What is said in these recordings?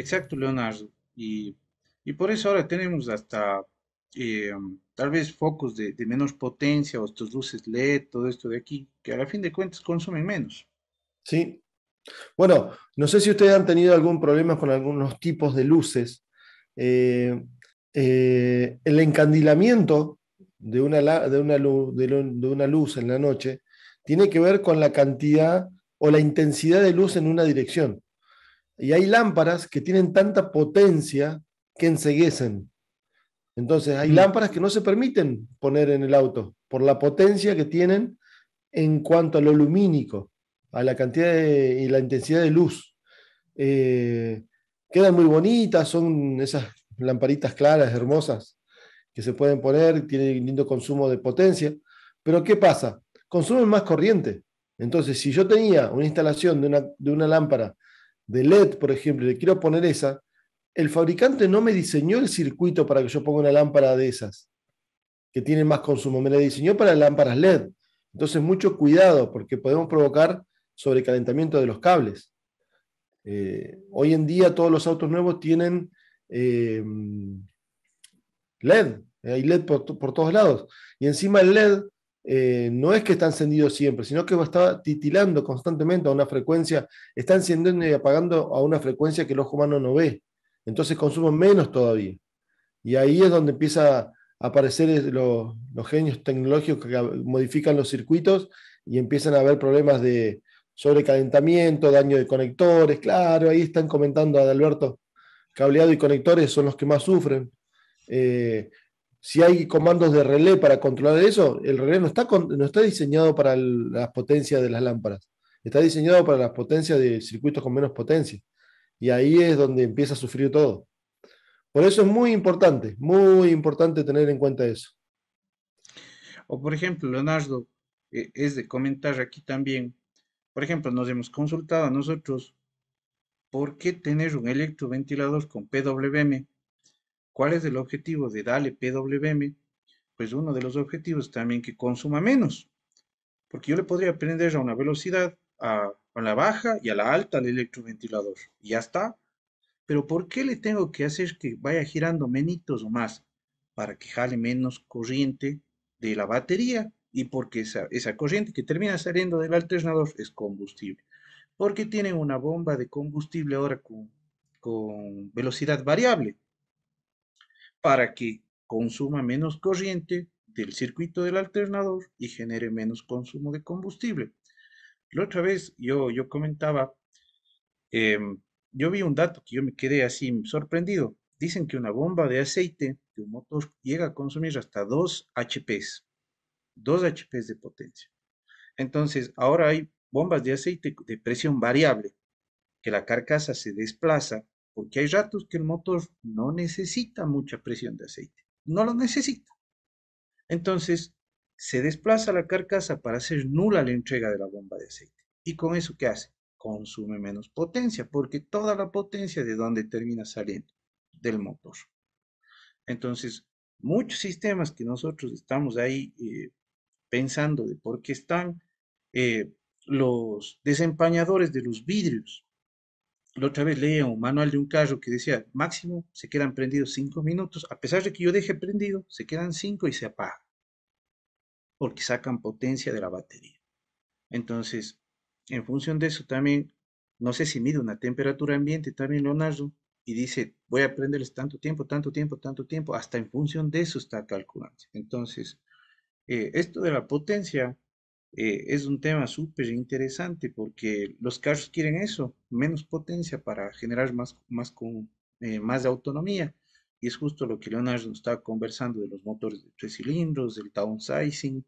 exacto, Leonardo. Y por eso ahora tenemos hasta tal vez focos de menos potencia o estos luces LED, todo esto de aquí, que a la fin de cuentas consumen menos. ¿Sí? Bueno, no sé si ustedes han tenido algún problema con algunos tipos de luces. Eh, el encandilamiento de de una luz en la noche tiene que ver con la cantidad o la intensidad de luz en una dirección. Y hay lámparas que tienen tanta potencia que enceguecen. Entonces, hay Mm, lámparas que no se permiten poner en el auto por la potencia que tienen en cuanto a lo lumínico, a la cantidad y la intensidad de luz. Eh, Quedan muy bonitas, son esas lamparitas claras, hermosas, que se pueden poner, tienen lindo consumo de potencia. Pero ¿qué pasa? Consumen más corriente. Entonces, si yo tenía una instalación de una lámpara de LED, por ejemplo, y le quiero poner esa, el fabricante no me diseñó el circuito para que yo ponga una lámpara de esas, que tienen más consumo, me la diseñó para lámparas LED. Entonces, mucho cuidado, porque podemos provocar sobrecalentamiento de los cables. Hoy en día todos los autos nuevos tienen eh, LED, hay LED por todos lados. Y encima el LED no es que está encendido siempre, sino que está titilando constantemente a una frecuencia, está encendiendo y apagando a una frecuencia que el ojo humano no ve. Entonces consumen menos todavía. Y ahí es donde empieza a aparecer los genios tecnológicos que modifican los circuitos y empiezan a haber problemas de sobrecalentamiento, daño de conectores. Claro, ahí están comentando a Alberto, cableado y conectores son los que más sufren. Eh, si hay comandos de relé para controlar eso, el relé no está diseñado para las potencias de las lámparas, está diseñado para las potencias de circuitos con menos potencia. Y ahí es donde empieza a sufrir todo. Por eso es muy importante tener en cuenta eso. O por ejemplo, Leonardo, es de comentar aquí también, por ejemplo, nos hemos consultado a nosotros por qué tener un electroventilador con PWM. ¿Cuál es el objetivo de darle PWM? Pues uno de los objetivos también que consuma menos, porque yo le podría prender a una velocidad a la baja y a la alta al electroventilador, y ya está. Pero ¿por qué le tengo que hacer que vaya girando menitos o más? Para que jale menos corriente de la batería y porque esa corriente que termina saliendo del alternador es combustible. Porque tienen una bomba de combustible ahora con velocidad variable para que consuma menos corriente del circuito del alternador y genere menos consumo de combustible. La otra vez yo comentaba, em, yo vi un dato que yo me quedé así sorprendido. Dicen que una bomba de aceite de un motor llega a consumir hasta 2 HPs, 2 HPs de potencia. Entonces, ahora hay bombas de aceite de presión variable, que la carcasa se desplaza, porque hay ratos que el motor no necesita mucha presión de aceite, no lo necesita. Entonces, se desplaza la carcasa para hacer nula la entrega de la bomba de aceite. ¿Y con eso qué hace? Consume menos potencia, porque toda la potencia de dónde termina saliendo, del motor. Entonces, muchos sistemas que nosotros estamos ahí pensando de por qué están los desempañadores de los vidrios. La otra vez leía un manual de un carro que decía, máximo se quedan prendidos 5 minutos, a pesar de que yo deje prendido, se quedan 5 y se apaga, porque sacan potencia de la batería. Entonces, en función de eso también, no sé si mide una temperatura ambiente también Leonardo y dice, voy a prenderles tanto tiempo, tanto tiempo, tanto tiempo, hasta en función de eso está calculando. Entonces, esto de la potencia es un tema súper interesante porque los carros quieren eso, menos potencia para generar más de autonomía. Y es justo lo que Leonardo nos estaba conversando de los motores de 3 cilindros, del downsizing,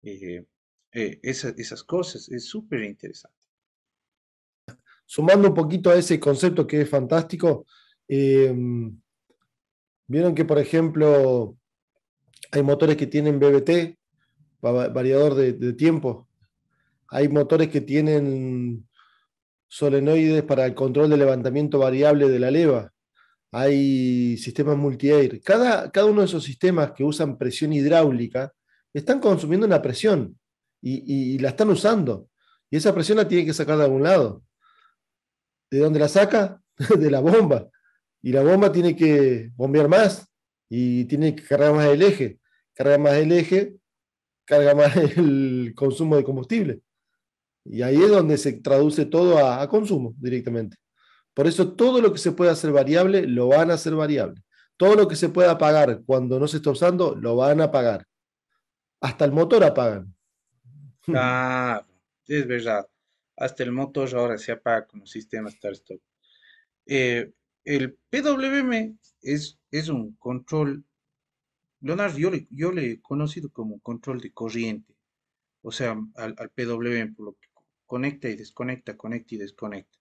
eh, esas cosas. Es súper interesante. Sumando un poquito a ese concepto que es fantástico, eh, vieron que, por ejemplo, hay motores que tienen BBT, variador de tiempo. Hay motores que tienen solenoides para el control de levantamiento variable de la leva. Hay sistemas multi-air. Cada uno de esos sistemas que usan presión hidráulica están consumiendo una presión y la están usando. Y esa presión la tienen que sacar de algún lado. ¿De dónde la saca? De la bomba. Y la bomba tiene que bombear más y tiene que cargar más el eje. Carga más el eje, carga más el consumo de combustible. Y ahí es donde se traduce todo a consumo directamente. Por eso todo lo que se pueda hacer variable, lo van a hacer variable. Todo lo que se pueda apagar cuando no se está usando, lo van a apagar. Hasta el motor apagan. Ah, es verdad. Hasta el motor ahora se apaga con los sistemas start-stop. Eh, el PWM es un control, Leonardo, yo le he conocido como control de corriente, o sea, al PWM, por lo que conecta y desconecta.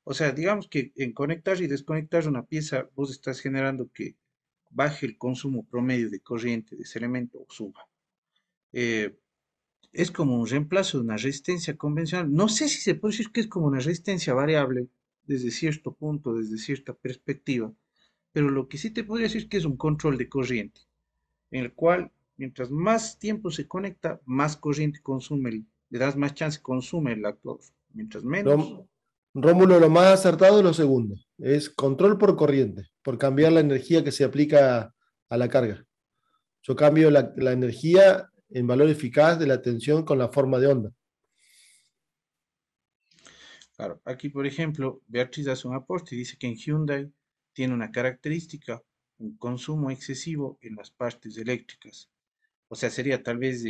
O sea, digamos que en conectar y desconectar una pieza, vos estás generando que baje el consumo promedio de corriente de ese elemento o suba. Eh, es como un reemplazo de una resistencia convencional. No sé si se puede decir que es como una resistencia variable desde cierto punto, desde cierta perspectiva, pero lo que sí te podría decir es que es un control de corriente, en el cual mientras más tiempo se conecta, más corriente consume, le das más chance consume el actuador. Mientras menos, Lo- Rómulo, lo más acertado es lo segundo. Es control por corriente, por cambiar la energía que se aplica a la carga. Yo cambio la energía en valor eficaz de la tensión con la forma de onda. claro, aquí por ejemplo, Beatriz hace un aporte y dice que en Hyundai tiene una característica, un consumo excesivo en las partes eléctricas. O sea, sería tal vez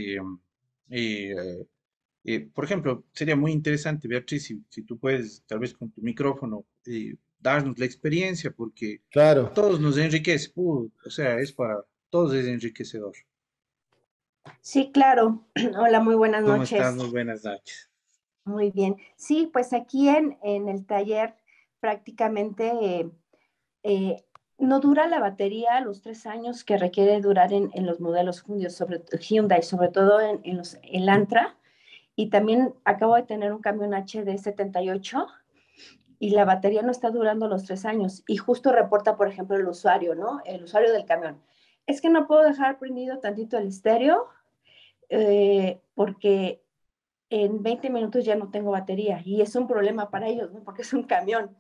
eh, por ejemplo, sería muy interesante, Beatriz, si tú puedes, tal vez con tu micrófono, darnos la experiencia, porque a Claro. todos nos enriquece, o sea, es para todos es enriquecedor. Sí, claro. Hola, muy buenas ¿Cómo estás? noches. Muy buenas noches. Muy bien. Sí, pues aquí en el taller prácticamente eh, no dura la batería los 3 años que requiere durar en los modelos Hyundai, sobre todo en los Elantra. Y también acabo de tener un camión HD 78 y la batería no está durando los 3 años. Y justo reporta, por ejemplo, el usuario, ¿no? El usuario del camión. Es que no puedo dejar prendido tantito el estéreo porque en 20 minutos ya no tengo batería y es un problema para ellos, ¿no? Porque es un camión,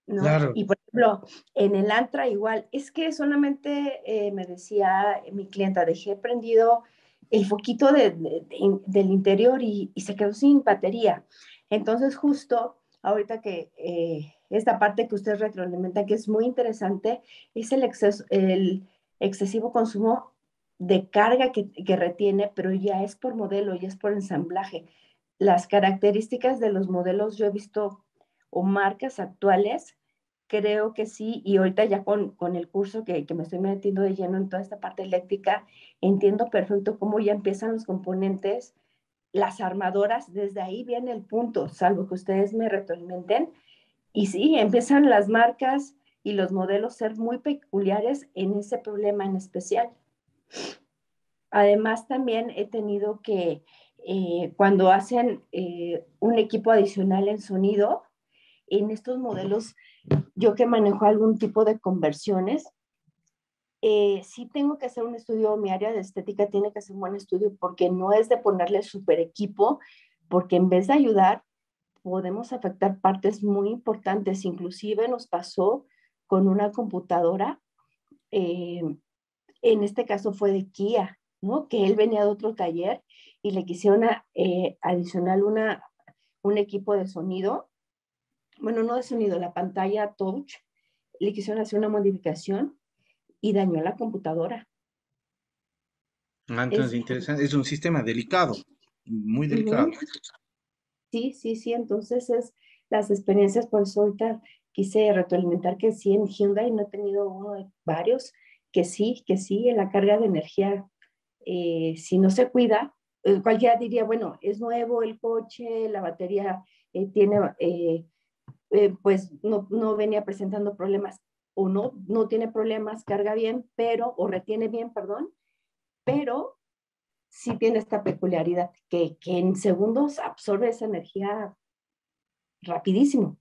¿no? Claro, Y por ejemplo, en el Antra igual, es que solamente me decía mi clienta, dejé prendido el foquito del interior y se quedó sin batería. Entonces, justo ahorita que esta parte que usted retroalimenta, que es muy interesante, es el excesivo consumo de carga que retiene, pero ya es por modelo, ya es por ensamblaje. Las características de los modelos yo he visto o marcas actuales, creo que sí, y ahorita ya con el curso que me estoy metiendo de lleno en toda esta parte eléctrica, entiendo perfecto cómo ya empiezan los componentes, las armadoras, desde ahí viene el punto, salvo que ustedes me retroalimenten, y sí, empiezan las marcas y los modelos ser muy peculiares en ese problema en especial. Además, también he tenido que, cuando hacen un equipo adicional en sonido, en estos modelos, yo que manejo algún tipo de conversiones, sí tengo que hacer un estudio, mi área de estética tiene que hacer un buen estudio porque no es de ponerle super equipo, porque en vez de ayudar, podemos afectar partes muy importantes. Inclusive nos pasó con una computadora, eh, en este caso fue de Kia, ¿no? Que él venía de otro taller y le quisieron adicional un equipo de sonido, bueno, no de sonido, la pantalla touch, le quisieron hacer una modificación y dañó la computadora. entonces Es, interesante, es un sistema delicado, muy uh-huh. delicado. Sí, sí, sí, entonces es las experiencias, por eso ahorita quise retroalimentar que sí, en Hyundai no he tenido uno de varios, que sí, en la carga de energía, si no se cuida, cualquiera diría, bueno, es nuevo el coche, la batería tiene, pues no venía presentando problemas, o no tiene problemas, carga bien, pero, o retiene bien, perdón, pero sí tiene esta peculiaridad que en segundos absorbe esa energía rapidísimo.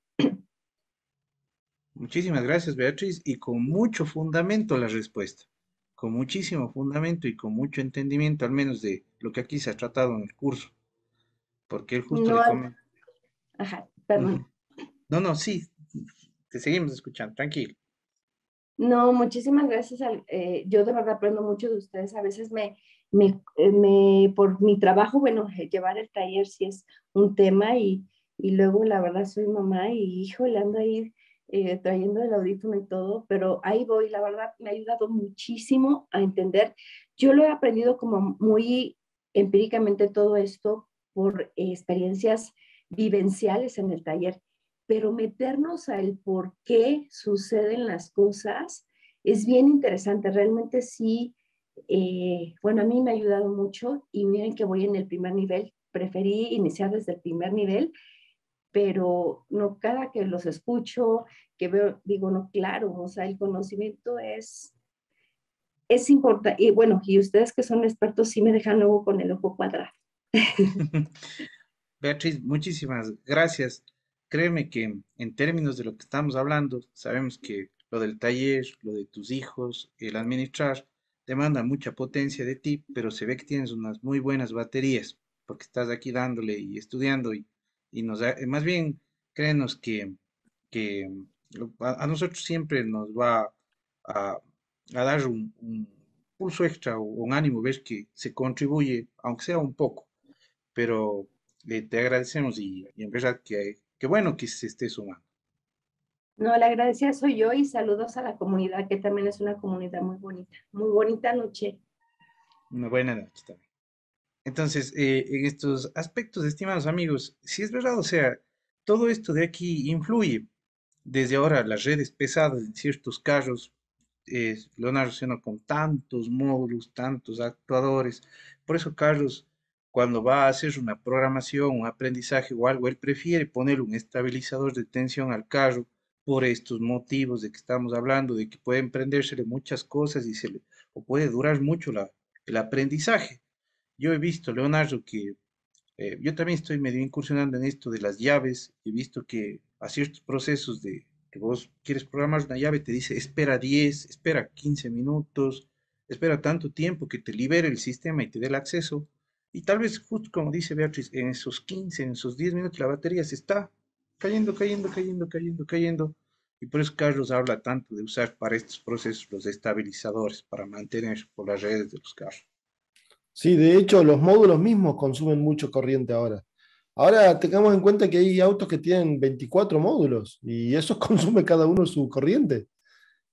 Muchísimas gracias, Beatriz, y con mucho fundamento la respuesta, con muchísimo fundamento y con mucho entendimiento, al menos de lo que aquí se ha tratado en el curso, porque él justo No, le comenta. ajá, perdón. No, no, sí, te seguimos escuchando, tranquilo. No, muchísimas gracias. Yo de verdad aprendo mucho de ustedes. A veces por mi trabajo, bueno, llevar el taller sí es un tema y luego la verdad soy mamá y hijo, le ando ahí trayendo el audífono y todo, pero ahí voy. La verdad me ha ayudado muchísimo a entender. Yo lo he aprendido como muy empíricamente todo esto por experiencias vivenciales en el taller, pero meternos al por qué suceden las cosas es bien interesante. Realmente sí, bueno, a mí me ha ayudado mucho y miren que voy en el primer nivel. Preferí iniciar desde el primer nivel, pero no cada que los escucho, que veo, digo, no, claro, o sea, el conocimiento es importante. Y bueno, y ustedes que son expertos sí me dejan luego con el ojo cuadrado. Beatriz, muchísimas gracias. Créeme que en términos de lo que estamos hablando, sabemos que lo del taller, lo de tus hijos, el administrar, demanda mucha potencia de ti, pero se ve que tienes unas muy buenas baterías, porque estás aquí dándole y estudiando y más bien, créenos que a nosotros siempre nos va a, a dar un pulso extra o un ánimo, ves que se contribuye, aunque sea un poco, pero te agradecemos y en verdad que bueno que se esté sumando. No, la agradecida soy yo y saludos a la comunidad, que también es una comunidad muy bonita. Muy bonita noche. Una buena noche también. Entonces, en estos aspectos, estimados amigos, si es verdad, o sea, todo esto de aquí influye. Desde ahora, las redes pesadas en ciertos carros, Leonardo Seno con tantos módulos, tantos actuadores. Por eso, Carlos, cuando va a hacer una programación, un aprendizaje o algo, él prefiere poner un estabilizador de tensión al carro por estos motivos de que estamos hablando, de que pueden prendérsele muchas cosas o puede durar mucho el aprendizaje. Yo he visto, Leonardo, que yo también estoy medio incursionando en esto de las llaves. He visto que a ciertos procesos de que vos quieres programar una llave, te dice espera 10, espera 15 minutos, espera tanto tiempo que te libere el sistema y te dé el acceso. Y tal vez, justo como dice Beatriz, en esos 15, en esos 10 minutos la batería se está cayendo, cayendo, cayendo, cayendo, cayendo. Y por eso Carlos habla tanto de usar para estos procesos los estabilizadores para mantener por las redes de los carros. Sí, de hecho, los módulos mismos consumen mucho corriente ahora. Ahora tengamos en cuenta que hay autos que tienen 24 módulos y esos consume cada uno su corriente.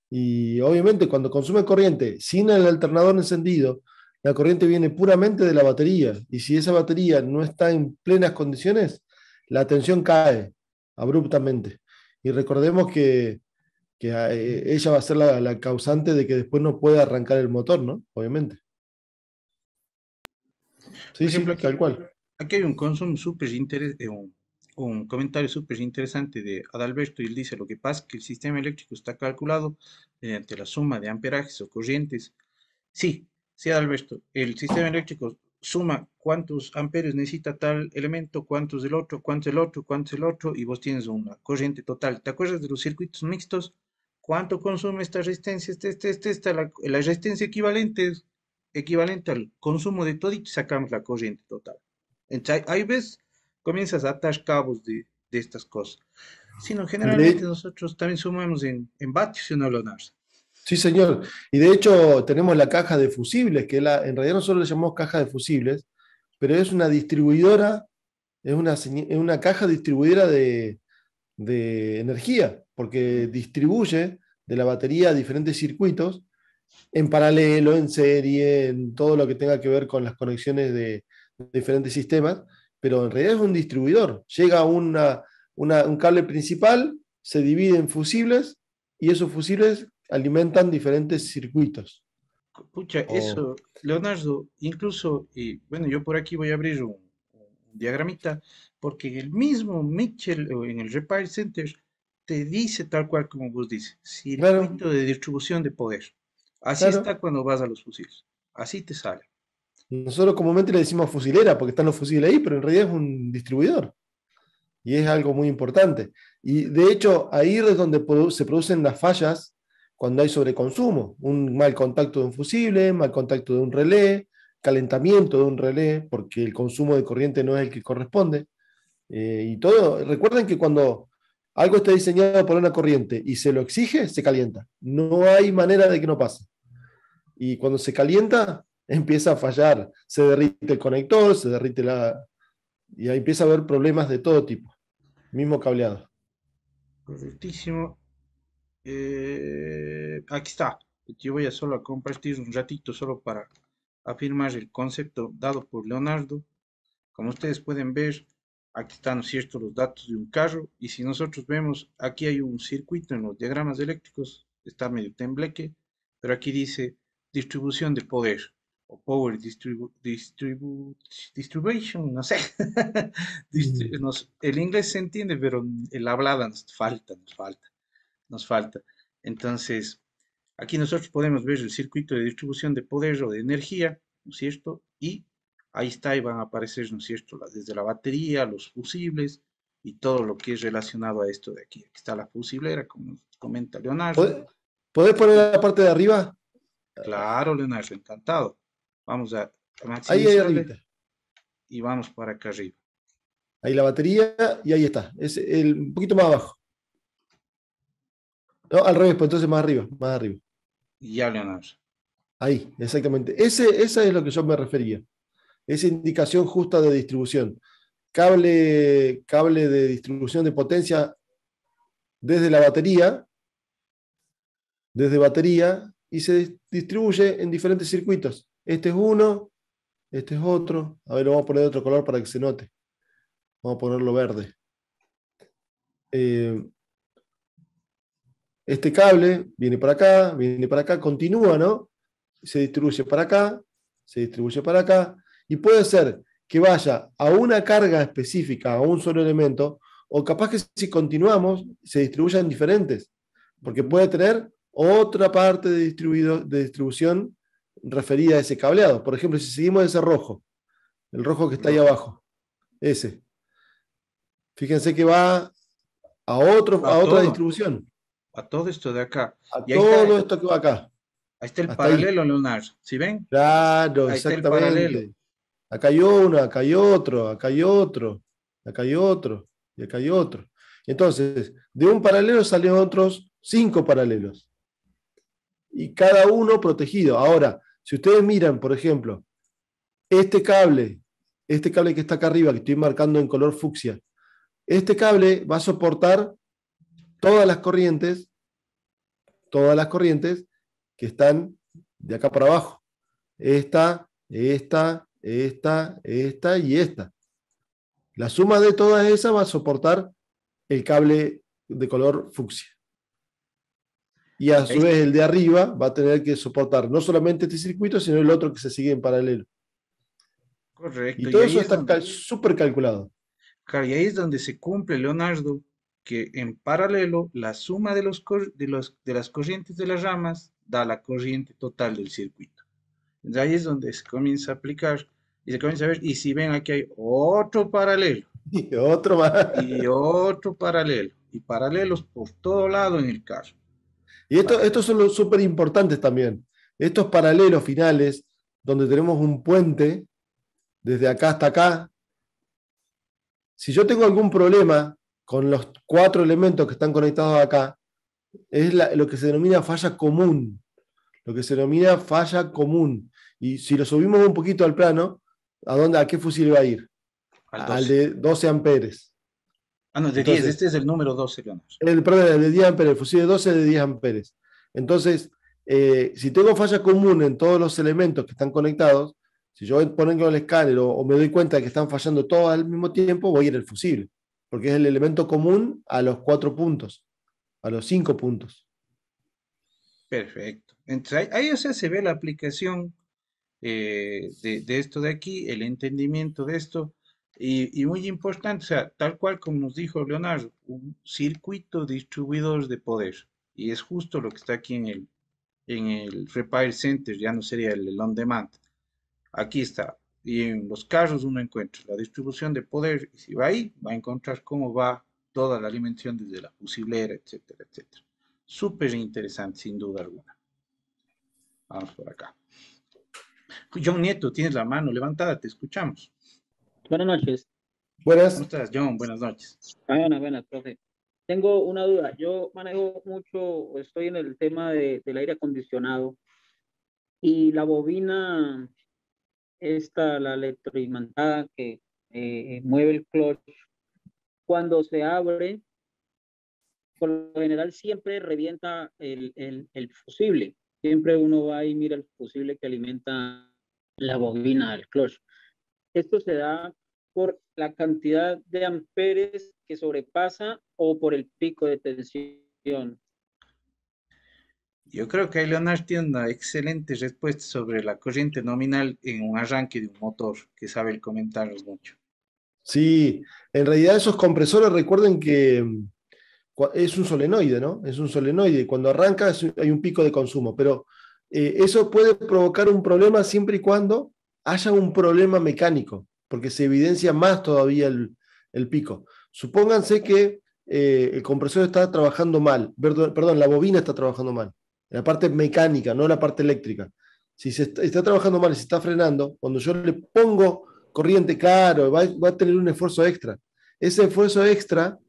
Y obviamente cuando consume corriente sin el alternador encendido, la corriente viene puramente de la batería. Y si esa batería no está en plenas condiciones, la tensión cae abruptamente. Y recordemos que ella va a ser la causante de que después no pueda arrancar el motor, ¿no? Obviamente. Por Sí, ejemplo, sí, tal cual. aquí hay un consumo un comentario súper interesante de Adalberto y él dice, lo que pasa es que el sistema eléctrico está calculado mediante la suma de amperajes o corrientes. Sí, sí, Adalberto, el sistema eléctrico suma cuántos amperios necesita tal elemento, cuántos del otro, cuántos del otro, cuántos del otro, y vos tienes una corriente total. ¿Te acuerdas de los circuitos mixtos? ¿Cuánto consume esta resistencia? La resistencia equivalente es equivalente al consumo de todo y sacamos la corriente total. Entonces, ahí ves, comienzas a atar cabos de estas cosas. Sino generalmente De, nosotros también sumamos en vatios y no lo NARS. sí, señor. Y de hecho tenemos la caja de fusibles, en realidad nosotros le llamamos caja de fusibles, pero es una distribuidora, es una caja distribuidora de energía, porque distribuye de la batería a diferentes circuitos en paralelo, en serie, en todo lo que tenga que ver con las conexiones de diferentes sistemas, pero en realidad es un distribuidor. Llega a un cable principal, se divide en fusibles y esos fusibles alimentan diferentes circuitos. Pucha, O, eso, Leonardo, incluso, bueno, yo por aquí voy a abrir un diagramita, porque el mismo Mitchell en el Repair Center te dice tal cual como vos dices, claro, circuito de distribución de poder. Así claro. está cuando vas a los fusiles. Así te sale. Nosotros comúnmente le decimos fusilera porque están los fusiles ahí, pero en realidad es un distribuidor. Y es algo muy importante. Y de hecho, ahí es donde se producen las fallas cuando hay sobreconsumo, un mal contacto de un fusible, mal contacto de un relé, calentamiento de un relé, porque el consumo de corriente no es el que corresponde. Y todo, recuerden que algo está diseñado por una corriente y se lo exige, se calienta. No hay manera de que no pase. Y cuando se calienta, empieza a fallar. Se derrite el conector, se derrite la... Y ahí empieza a haber problemas de todo tipo. Mismo cableado. Correctísimo. Aquí está. Yo voy a solo a compartir un ratito solo para afirmar el concepto dado por Leonardo. Como ustedes pueden ver, aquí están, ¿no es cierto?, los datos de un carro. Y si nosotros vemos, aquí hay un circuito en los diagramas eléctricos, está medio tembleque, pero aquí dice distribución de poder o power distribution, no sé. El inglés se entiende, pero el hablada nos falta. Entonces, aquí nosotros podemos ver el circuito de distribución de poder o de energía, ¿no es cierto? Y ahí está, y van a aparecer, ¿no es cierto? Desde la batería, los fusibles y todo lo que es relacionado a esto de aquí. Aquí está la fusiblera, como nos comenta Leonardo. ¿Podés poner la parte de arriba? Claro, Leonardo, encantado. Vamos a Ahí maximizarle arriba. y vamos para acá arriba. Ahí la batería y ahí está. Es un poquito más abajo. No, al revés, pues entonces más arriba, más arriba. Y ya, Leonardo. Ahí, exactamente. Esa es lo que yo me refería. Esa indicación justa de distribución. Cable de distribución de potencia desde la batería, y se distribuye en diferentes circuitos. Este es uno, este es otro. A ver, lo vamos a poner de otro color para que se note. Vamos a ponerlo verde. Este cable viene para acá, continúa, ¿no? Se distribuye para acá, se distribuye para acá, y puede ser que vaya a una carga específica, a un solo elemento, o capaz que si continuamos, se distribuyan diferentes, porque puede tener otra parte de distribución referida a ese cableado. Por ejemplo, si seguimos ese rojo, el rojo que está ahí abajo, ese, fíjense que va a A otra todo, distribución, a todo esto de acá. a Y ahí está, todo esto que va acá, ahí está el hasta ahí. paralelo, Leonardo. ¿Sí ven? Claro, Ahí está el paralelo. exactamente. Acá hay uno, acá hay otro, acá hay otro, acá hay otro, y acá hay otro. Entonces, de un paralelo salen otros 5 paralelos. Y cada uno protegido. Ahora, si ustedes miran, por ejemplo, este cable que está acá arriba, que estoy marcando en color fucsia, este cable va a soportar todas las corrientes que están de acá para abajo. Esta y esta. La suma de todas esas va a soportar el cable de color fucsia. Y a Ahí su vez el de arriba va a tener que soportar no solamente este circuito, sino el otro que se sigue en paralelo. Y correcto, y todo ahí eso es está donde, súper calculado. claro, y ahí es donde se cumple, Leonardo, que en paralelo la suma de de las corrientes de las ramas da la corriente total del circuito. Entonces ahí es donde se comienza a aplicar y se comienza a ver, y si ven aquí hay otro paralelo Y otro más. y otro paralelo, y paralelos por todo lado en el carro. Y estos son los súper importantes también. Estos paralelos finales, donde tenemos un puente, desde acá hasta acá, si yo tengo algún problema con los 4 elementos que están conectados acá, es lo que se denomina falla común. Lo que se denomina falla común. Y si lo subimos un poquito al plano, ¿a qué fusil va a ir? Al Al 12. de 12 amperes. Ah, no, de 10, Entonces, este es el número 12, Leonardo. perdón, el de 10 amperes, el fusil de 12 de 10 amperes. Entonces, si tengo falla común en todos los elementos que están conectados, si yo pongo el escáner o me doy cuenta de que están fallando todos al mismo tiempo, voy a ir al fusible, porque es el elemento común a los 4 puntos, a los 5 puntos. Perfecto. Entonces ahí, o sea, se ve la aplicación de esto de aquí, el entendimiento de esto, y muy importante, o sea, tal cual como nos dijo Leonardo, un circuito distribuidor de poder. Y es justo lo que está aquí en el Repair Center, ya no sería el on demand. Aquí está. Y en los carros uno encuentra la distribución de poder, y si va ahí, va a encontrar cómo va toda la alimentación desde la fusilera, etcétera, etcétera. Súper interesante, sin duda alguna. Vamos por acá. John Nieto, tienes la mano levantada, te escuchamos. Buenas noches. ¿Cómo Buenas. estás, John? Buenas noches. Buenas, profe. tengo una duda. Yo manejo mucho, estoy en el tema del aire acondicionado y la bobina, esta, la electroimantada que mueve el clutch, cuando se abre, por lo general siempre revienta el fusible. Siempre uno va y mira el fusible que alimenta la bobina del clutch. Esto se da por la cantidad de amperes que sobrepasa o por el pico de tensión. Yo creo que ahí Leonard tiene una excelente respuesta sobre la corriente nominal en un arranque de un motor, que sabe el comentarnos mucho. Sí, en realidad esos compresores, recuerden que es un solenoide, ¿no? Es un solenoide. Cuando arranca hay un pico de consumo, pero eso puede provocar un problema siempre y cuando haya un problema mecánico, porque se evidencia más todavía el pico. Supónganse que el compresor está trabajando mal, perdón, la bobina está trabajando mal, la parte mecánica, no la parte eléctrica. Si está trabajando mal y se está frenando, cuando yo le pongo corriente, claro, va a tener un esfuerzo extra. Ese esfuerzo extra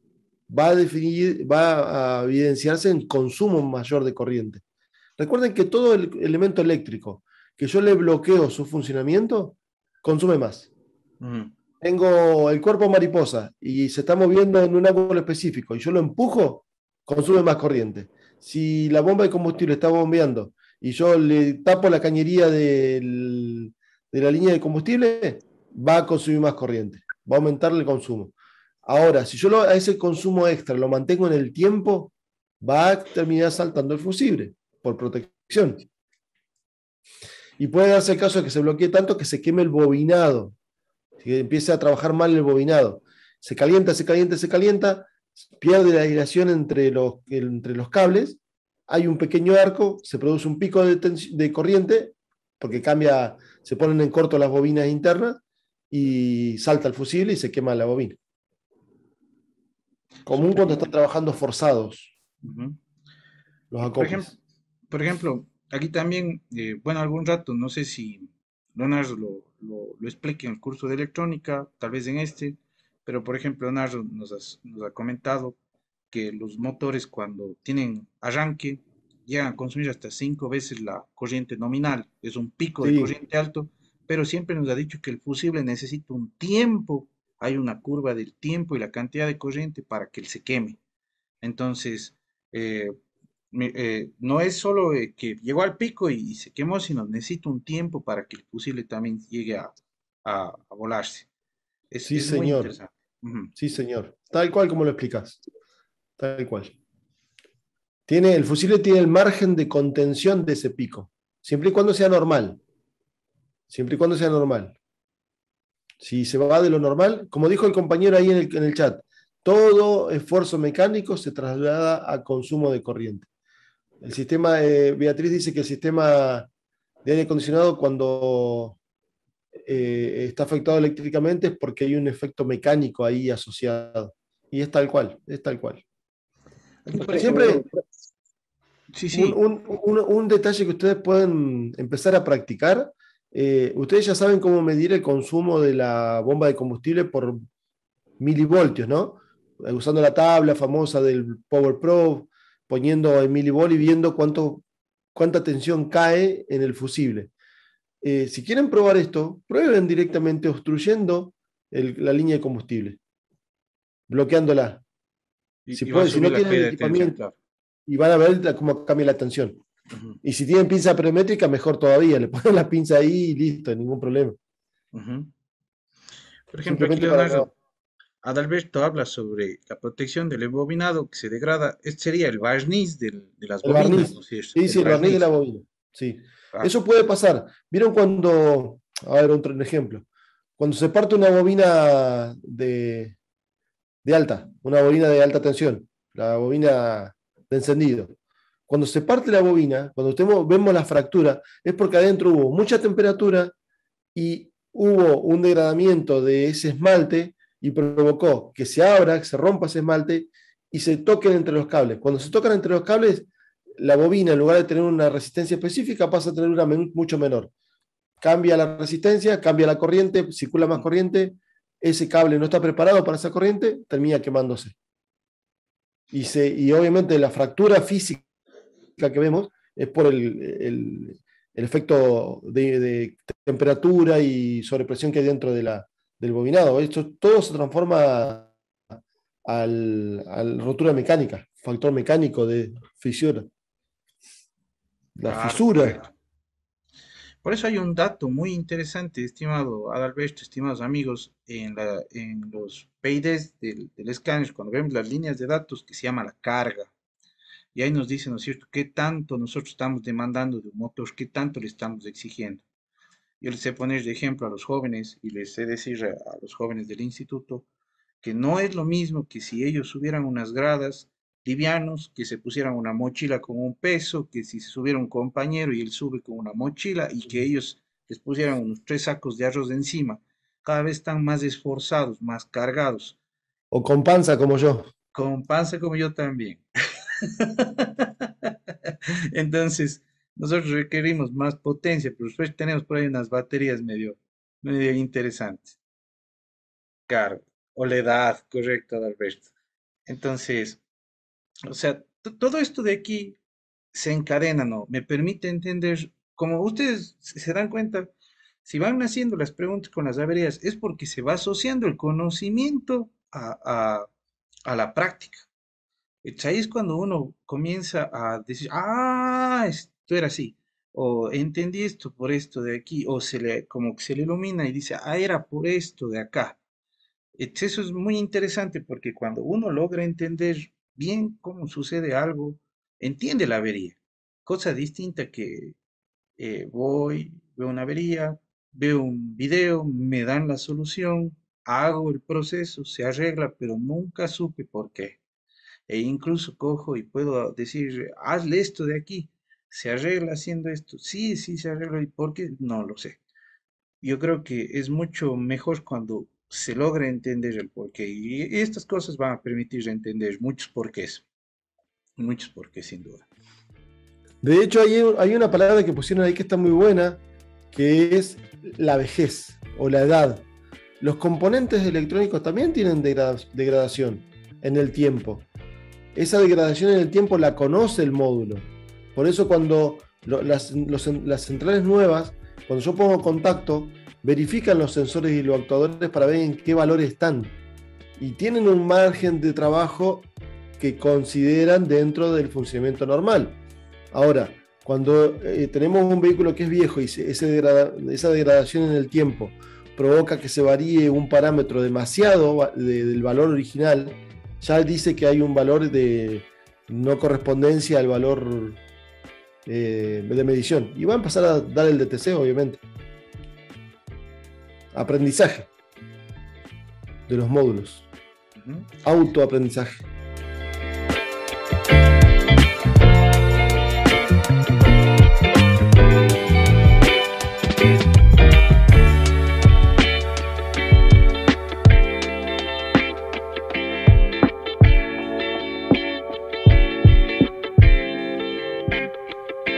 va a evidenciarse en consumo mayor de corriente. Recuerden que todo el elemento eléctrico que yo le bloqueo su funcionamiento, consume más. Tengo el cuerpo mariposa y se está moviendo en un ángulo específico y yo lo empujo, consume más corriente. Si la bomba de combustible está bombeando y yo le tapo la cañería de la línea de combustible, va a consumir más corriente, va a aumentar el consumo. Ahora, si yo a ese consumo extra lo mantengo en el tiempo, va a terminar saltando el fusible por protección. Y puede darse el caso de que se bloquee tanto que se queme el bobinado, que empiece a trabajar mal el bobinado. Se calienta, pierde la aireación entre los cables, hay un pequeño arco, se produce un pico de corriente, porque se ponen en corto las bobinas internas, y salta el fusible y se quema la bobina. Común cuando están trabajando forzados. Los acoples. Por ejemplo, aquí también, bueno, algún rato, no sé si Leonardo lo explique en el curso de electrónica, tal vez en este, pero por ejemplo, Leonardo nos ha comentado que los motores cuando tienen arranque llegan a consumir hasta 5 veces la corriente nominal, es un pico de corriente alto, pero siempre nos ha dicho que el fusible necesita un tiempo, hay una curva del tiempo y la cantidad de corriente para que él se queme. Entonces, no es solo que llegó al pico y se quemó, sino necesita un tiempo para que el fusible también llegue a volarse. Sí, Es muy señor. interesante. Sí, señor. Tal cual como lo explicas. Tal cual. El fusible tiene el margen de contención de ese pico, siempre y cuando sea normal. Siempre y cuando sea normal. Si se va de lo normal, como dijo el compañero ahí en el chat, todo esfuerzo mecánico se traslada a consumo de corriente. El sistema, Beatriz dice que el sistema de aire acondicionado cuando está afectado eléctricamente es porque hay un efecto mecánico ahí asociado. Y es tal cual, es tal cual. Siempre un detalle que ustedes pueden empezar a practicar. Ustedes ya saben cómo medir el consumo de la bomba de combustible por milivoltios, ¿no? Usando la tabla famosa del Power Probe, poniendo en milivolt y viendo cuánta tensión cae en el fusible. Si quieren probar esto, prueben directamente obstruyendo la línea de combustible, bloqueándola. Si no tienen equipamiento, claro. Y van a ver cómo cambia la tensión. Y si tienen pinza perimétrica, mejor todavía. Le ponen la pinza ahí y listo, ningún problema. Por ejemplo, aquí Leonardo Adalberto habla sobre la protección del embobinado que se degrada. Este sería el barniz de las bobinas. Barniz. ¿No? Sí, el barniz de la bobina. Sí. Eso puede pasar. ¿Vieron cuando, a ver, otro ejemplo, cuando se parte una bobina de una bobina de alta tensión, la bobina de encendido? Cuando se parte la bobina, cuando vemos la fractura, es porque adentro hubo mucha temperatura y hubo un degradamiento de ese esmalte y provocó que se abra, que se rompa ese esmalte y se toquen entre los cables. Cuando se tocan entre los cables, la bobina, en lugar de tener una resistencia específica, pasa a tener una mucho menor. Cambia la resistencia, cambia la corriente, circula más corriente, ese cable no está preparado para esa corriente, termina quemándose. y obviamente la fractura física que vemos es por el efecto de temperatura y sobrepresión que hay dentro del bobinado. Esto todo se transforma al rotura mecánica, factor mecánico de fisura. La Claro, fisura. correcto. Por eso hay un dato muy interesante, estimado Adalberto, estimados amigos, en los PIDs del escáner, cuando vemos las líneas de datos, que se llama la carga. Y ahí nos dice, ¿no es cierto?, qué tanto nosotros estamos demandando de un motor, qué tanto le estamos exigiendo. Yo les sé poner de ejemplo a los jóvenes y les sé decir a los jóvenes del instituto que no es lo mismo que si ellos subieran unas gradas livianos, que se pusieran una mochila con un peso, que si se subiera un compañero y él sube con una mochila y que ellos les pusieran unos 3 sacos de arroz de encima. Cada vez están más esforzados, más cargados, O con panza como yo. con panza como yo también. Entonces, nosotros requerimos más potencia, pero después tenemos por ahí unas baterías medio interesantes. Claro, o la edad, correcto, Alberto. Entonces, o sea, todo esto de aquí se encadena, ¿no? Me permite entender, como ustedes se dan cuenta, si van haciendo las preguntas con las averías, es porque se va asociando el conocimiento a la práctica. Ahí es cuando uno comienza a decir, ah, esto era así, o entendí esto por esto de aquí, o como que se le ilumina y dice, ah, era por esto de acá. Eso es muy interesante porque cuando uno logra entender bien cómo sucede algo, entiende la avería. Cosa distinta que veo una avería, veo un video, me dan la solución, hago el proceso, se arregla, pero nunca supe por qué. E incluso cojo y puedo decir, hazle esto de aquí, se arregla haciendo esto. Sí, sí, se arregla. ¿Y por qué? No lo sé. Yo creo que es mucho mejor cuando se logra entender el porqué. Y estas cosas van a permitir entender muchos porqués sin duda. De hecho, hay una palabra que pusieron ahí que está muy buena, que es la vejez o la edad. Los componentes electrónicos también tienen degradación en el tiempo. Esa degradación en el tiempo la conoce el módulo. Por eso cuando las centrales nuevas, cuando yo pongo contacto, verifican los sensores y los actuadores para ver en qué valores están. Y tienen un margen de trabajo que consideran dentro del funcionamiento normal. Ahora, cuando tenemos un vehículo que es viejo y esa degradación en el tiempo provoca que se varíe un parámetro demasiado del valor original, ya dice que hay un valor de no correspondencia al valor de medición. Y va a empezar a dar el DTC, obviamente. Aprendizaje de los módulos. Autoaprendizaje.